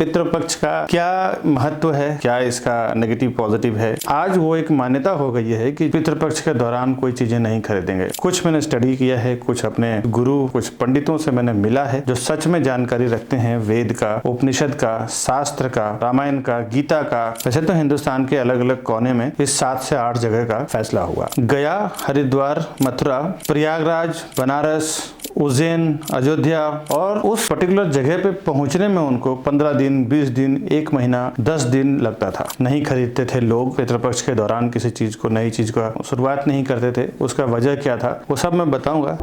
पितृपक्ष का क्या महत्व है, क्या इसका नेगेटिव पॉजिटिव है। आज वो एक मान्यता हो गई है कि पितृपक्ष के दौरान कोई चीजें नहीं खरीदेंगे। कुछ मैंने स्टडी किया है, कुछ अपने गुरु, कुछ पंडितों से मैंने मिला है जो सच में जानकारी रखते हैं वेद का, उपनिषद का, शास्त्र का, रामायण का, गीता का। वैसे तो हिंदुस्तान के अलग अलग कोने में इस 7 से 8 जगह का फैसला हुआ। गया, हरिद्वार, मथुरा, प्रयागराज, बनारस, उज्जैन, अयोध्या, और उस पर्टिकुलर जगह पे पहुंचने में उनको 15 दिन, 20 दिन, 1 महीना, 10 दिन लगता था। नहीं खरीदते थे लोग पितृपक्ष के दौरान किसी चीज को, नई चीज का शुरुआत नहीं करते थे। उसका वजह क्या था वो सब मैं बताऊंगा।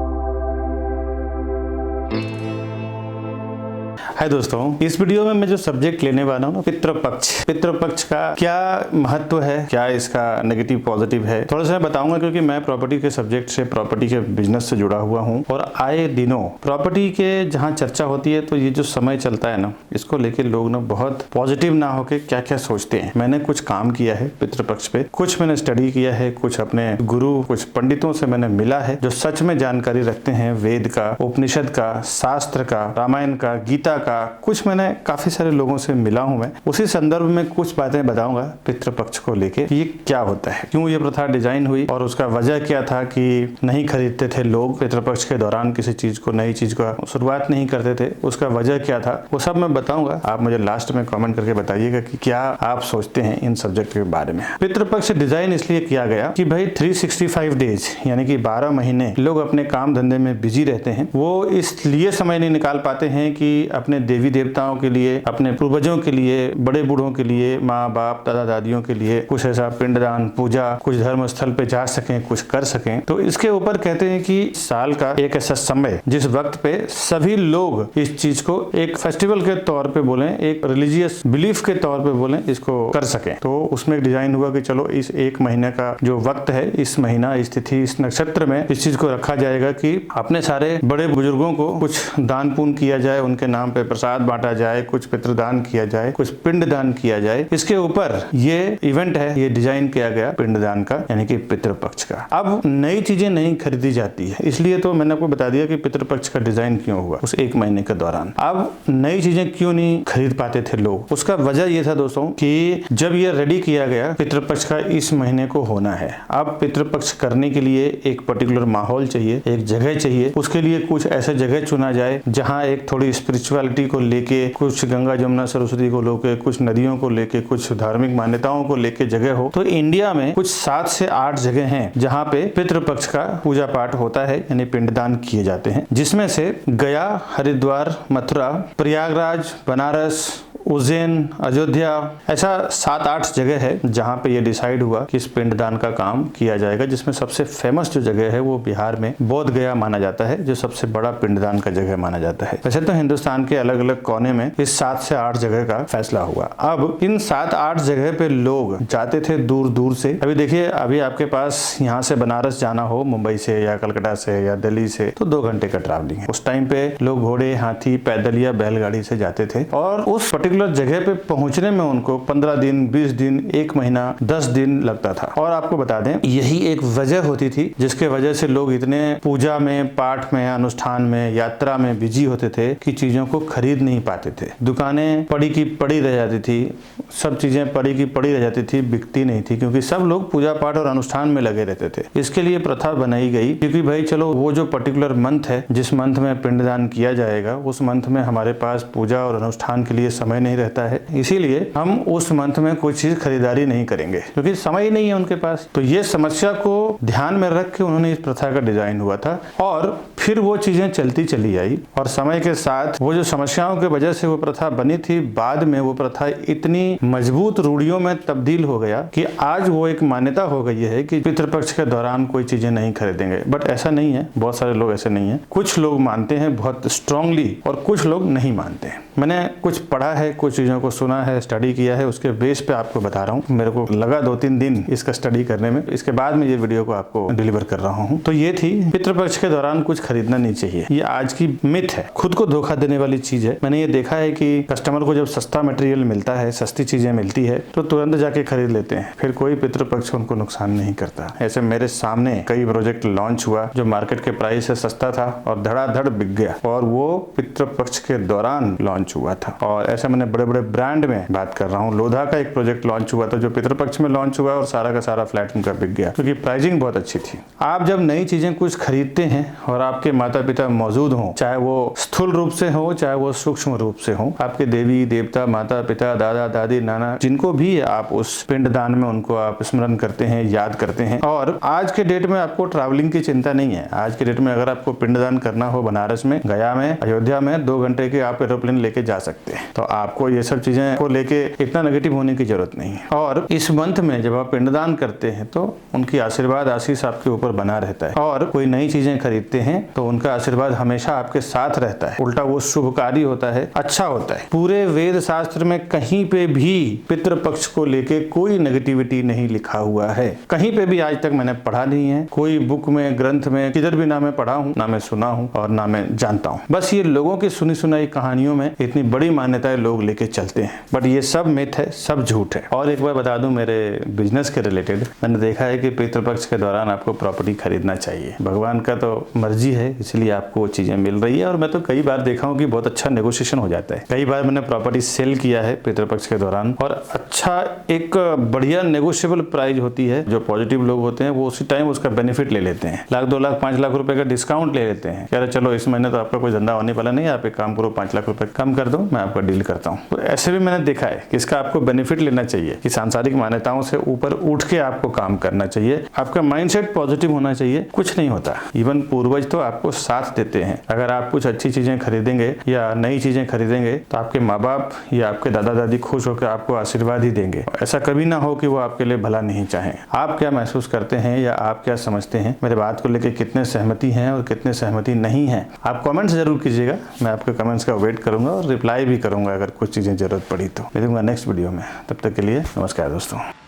हाय दोस्तों, इस वीडियो में मैं जो सब्जेक्ट लेने वाला हूँ, पितृपक्ष का क्या महत्व है, क्या इसका नेगेटिव पॉजिटिव है, थोड़ा सा बताऊंगा। क्योंकि मैं प्रॉपर्टी के सब्जेक्ट से, प्रॉपर्टी के बिजनेस से जुड़ा हुआ हूँ और आए दिनों प्रॉपर्टी के जहाँ चर्चा होती है तो ये जो समय चलता है ना, इसको लेके लोग ना बहुत पॉजिटिव ना होके क्या क्या सोचते हैं। मैंने कुछ काम किया है पितृपक्ष पे, कुछ मैंने स्टडी किया है, कुछ अपने गुरु, कुछ पंडितों से मैंने मिला है जो सच में जानकारी रखते हैं वेद का, उपनिषद का, शास्त्र का, रामायण का, गीता का। कुछ मैंने काफी सारे लोगों से मिला हूं। मैं उसी संदर्भ में कुछ बातें बताऊंगा पितृपक्ष को लेके, ये क्या होता है, क्यों ये प्रथा डिजाइन हुई और उसका वजह क्या था कि नहीं खरीदते थे लोग पितृपक्ष के दौरान किसी चीज को, नई चीज का शुरुआत नहीं करते थे। उसका वजह क्या था वो सब मैं बताऊंगा। आप मुझे लास्ट में कमेंट करके बताइएगा कि क्या आप सोचते हैं इन सब्जेक्ट के बारे में। पितृपक्ष डिजाइन इसलिए किया गया कि भाई 365 डेज यानी कि 12 महीने लोग अपने काम धंधे में बिजी रहते हैं। वो इसलिए समय नहीं निकाल पाते हैं कि अपने देवी देवताओं के लिए, अपने पूर्वजों के लिए, बड़े बूढ़ों के लिए, माँ बाप, दादा दादियों के लिए कुछ ऐसा पिंडदान, पूजा, कुछ धर्म स्थल पे जा सकें, कुछ कर सकें। तो इसके ऊपर कहते हैं कि साल का एक ऐसा समय जिस वक्त पे सभी लोग इस चीज को एक फेस्टिवल के तौर पे बोलें, एक रिलीजियस बिलीफ के तौर पे बोलें, इसको कर सकें। तो उसमें डिजाइन हुआ कि चलो इस 1 महीने का जो वक्त है, इस महीना, इस तिथि, इस नक्षत्र में इस चीज को रखा जाएगा कि अपने सारे बड़े बुजुर्गों को कुछ दान पुण्य किया जाए, उनके नाम पे प्रसाद बांटा जाए, कुछ पितृदान किया जाए, कुछ पिंडदान किया जाए। इसके ऊपर ये इवेंट है, ये डिजाइन किया गया पिंडदान का यानी कि पितृपक्ष का। अब नई चीजें नहीं खरीदी जाती है, इसलिए तो मैंने आपको बता दिया कि पितृपक्ष का डिजाइन क्यों हुआ उस 1 महीने के दौरान। अब नई चीजें क्यों नहीं खरीद पाते थे लोग, उसका वजह ये था दोस्तों कि जब ये रेडी किया गया पितृपक्ष का इस महीने को होना है। अब पितृपक्ष करने के लिए एक पर्टिकुलर माहौल चाहिए, एक जगह चाहिए। उसके लिए कुछ ऐसे जगह चुना जाए जहाँ एक थोड़ी स्पिरिचुअलिटी को लेके, कुछ गंगा जमुना सरस्वती को लेके, कुछ नदियों को लेके, कुछ धार्मिक मान्यताओं को लेके जगह हो। तो इंडिया में कुछ 7 से 8 जगह हैं जहाँ पे पितृपक्ष का पूजा पाठ होता है यानी पिंडदान किए जाते हैं, जिसमें से गया, हरिद्वार, मथुरा, प्रयागराज, बनारस, उज्जैन, अयोध्या, ऐसा 7-8 जगह है जहां पे ये डिसाइड हुआ कि इस पिंडदान का काम किया जाएगा। जिसमें सबसे फेमस जो जगह है वो बिहार में बोध गया माना जाता है, जो सबसे बड़ा पिंडदान का जगह माना जाता है। वैसे तो हिंदुस्तान के अलग अलग कोने में इस 7 से 8 जगह का फैसला हुआ। अब इन 7-8 जगह पे लोग जाते थे दूर दूर से। अभी देखिए, अभी आपके पास यहाँ से बनारस जाना हो मुंबई से या कलकत्ता से या दिल्ली से तो 2 घंटे का ट्रैवलिंग है। उस टाइम पे लोग घोड़े, हाथी, पैदल या बैलगाड़ी से जाते थे और उस पर्टिकुलर जगह पे पहुंचने में उनको 15 दिन, 20 दिन, 1 महीना, 10 दिन लगता था। और आपको बता दें, यही एक वजह होती थी जिसके वजह से लोग इतने पूजा में, पाठ में, अनुष्ठान में, यात्रा में बिजी होते थे कि चीजों को खरीद नहीं पाते थे। दुकानें पड़ी की पड़ी रह जाती थी, सब चीजें पड़ी की पड़ी रह जाती थी, बिकती नहीं थी, क्योंकि सब लोग पूजा पाठ और अनुष्ठान में लगे रहते थे। इसके लिए प्रथा बनाई गई क्योंकि भाई चलो वो जो पर्टिकुलर मंथ है, जिस मंथ में पिंडदान किया जाएगा, उस मंथ में हमारे पास पूजा और अनुष्ठान के लिए समय नहीं रहता है, इसीलिए हम उस मंथ में कोई चीज खरीदारी नहीं करेंगे क्योंकि समय ही नहीं है उनके पास। तो ये समस्या को ध्यान में रख के उन्होंने इस प्रथा का डिजाइन हुआ था और फिर वो चीजें चलती चली आई और समय के साथ वो जो समस्याओं की वजह से वो प्रथा बनी थी, बाद में वो प्रथा इतनी मजबूत रूढ़ियों में तब्दील हो गया कि आज वो एक मान्यता हो गई है कि पितृपक्ष के दौरान कोई चीजें नहीं खरीदेंगे। बट ऐसा नहीं है, बहुत सारे लोग ऐसे नहीं है। कुछ लोग मानते हैं बहुत स्ट्रांगली और कुछ लोग नहीं मानते हैं। मैंने कुछ पढ़ा है, कुछ चीजों को सुना है, स्टडी किया है, उसके बेस पे आपको बता रहा हूँ। मेरे को लगा 2-3 दिन इसका स्टडी करने में, इसके बाद में ये वीडियो को आपको डिलीवर कर रहा हूँ। तो ये थी पितृपक्ष के दौरान कुछ खरीदना नहीं चाहिए। ये आज की मिथ है, खुद को धोखा देने वाली चीज है। मैंने ये देखा है कि कस्टमर को जब सस्ता मटेरियल मिलता है, सस्ती चीजें मिलती है तो तुरंत जाके खरीद लेते हैं, फिर कोई पितृपक्ष उनको नुकसान नहीं करता। ऐसे मेरे सामने कई प्रोजेक्ट लॉन्च हुआ जो मार्केट के प्राइस से सस्ता था और धड़ाधड़ बिक गया और वो पितृपक्ष के दौरान लॉन्च लॉन्च हुआ था। और ऐसा मैंने बड़े बड़े ब्रांड में बात कर रहा हूँ। लोधा का एक प्रोजेक्ट लॉन्च हुआ था जो पितृपक्ष में लॉन्च हुआ और सारा का सारा फ्लैट उनका बिक गया क्योंकि प्राइसिंग बहुत अच्छी थी। आप जब नई चीजें कुछ खरीदते हैं और आपके माता पिता मौजूद हों, चाहे वो स्थूल रूप से हो चाहे वो सूक्ष्म रूप से हो, आपके देवी देवता माता पिता दादा दादी नाना जिनको भी आप उस पिंडदान में उनको आप स्मरण करते हैं, याद करते हैं। और आज के डेट में आपको ट्रैवलिंग की चिंता नहीं है। आज के डेट में अगर आपको पिंडदान करना हो बनारस में, गया में, अयोध्या में 2 घंटे के आप एरोप्लेन लेके जा सकते हैं। तो आपको ये सब चीजें को लेके इतना नेगेटिव होने की जरूरत नहीं है। और इस मंथ में जब आप पिंडदान करते हैं तो उनकी आशीर्वाद आशीष आपके ऊपर बना रहता है। और कोई नई चीजें खरीदते हैं तो उनका आशीर्वाद हमेशा आपके साथ रहता है। उल्टा वो शुभकारी होता है, अच्छा होता है। पूरे वेद शास्त्र में कहीं पे भी पितृपक्ष को लेके कोई नेगेटिविटी नहीं लिखा हुआ है। कहीं पे भी आज तक मैंने पढ़ा नहीं है। कोई बुक में, ग्रंथ में, किधर भी ना मैं पढ़ा हूँ, ना मैं सुना हूँ और ना मैं जानता हूँ। बस ये लोगों की सुनी सुनाई कहानियों में इतनी बड़ी मान्यताएं लोग लेके चलते हैं। बट ये सब मिथ है, सब झूठ है। और एक बार बता दूं, मेरे बिजनेस के रिलेटेड मैंने देखा है कि पितृपक्ष के दौरान आपको प्रॉपर्टी खरीदना चाहिए। भगवान का तो मर्जी है, इसलिए आपको वो चीजें मिल रही है। और मैं तो कई बार देखा हूँ कि बहुत अच्छा नेगोशिएशन हो जाता है। कई बार मैंने प्रॉपर्टी सेल किया है पितृपक्ष के दौरान और अच्छा एक बढ़िया नेगोशिएबल प्राइस होती है। जो पॉजिटिव लोग होते हैं वो उसी टाइम उसका बेनिफिट ले लेते हैं। 1 लाख 2 लाख 5 लाख रुपए का डिस्काउंट ले लेते हैं। कह रहे चलो इस महीने तो आपका कोई धंधा होने वाला नहीं है, आप एक काम करो 5 लाख रुपए कम कर दो, मैं आपका डील करता हूँ। तो ऐसे भी मैंने देखा है कि इसका आपको बेनिफिट लेना चाहिए कि सांसारिक मान्यताओं से ऊपर उठ के आपको काम करना चाहिए। आपका माइंडसेट पॉजिटिव होना चाहिए। कुछ नहीं होता, इवन पूर्वज तो आपको साथ देते हैं। अगर आप कुछ अच्छी चीजें खरीदेंगे या नई चीजें खरीदेंगे तो आपके माँ बाप या आपके दादा दादी खुश होकर आपको आशीर्वाद ही देंगे। ऐसा कभी ना हो कि वो आपके लिए भला नहीं चाहें। आप क्या महसूस करते हैं या आप क्या समझते हैं, मेरे बात को लेकर कितने सहमति हैं और कितने सहमति नहीं है, आप कमेंट्स जरूर कीजिएगा। मैं आपके कमेंट्स का वेट करूंगा और रिप्लाई भी करूंगा अगर कुछ चीजें जरूरत पड़ी तो। मिलूंगा नेक्स्ट वीडियो में। तब तक के लिए नमस्कार दोस्तों।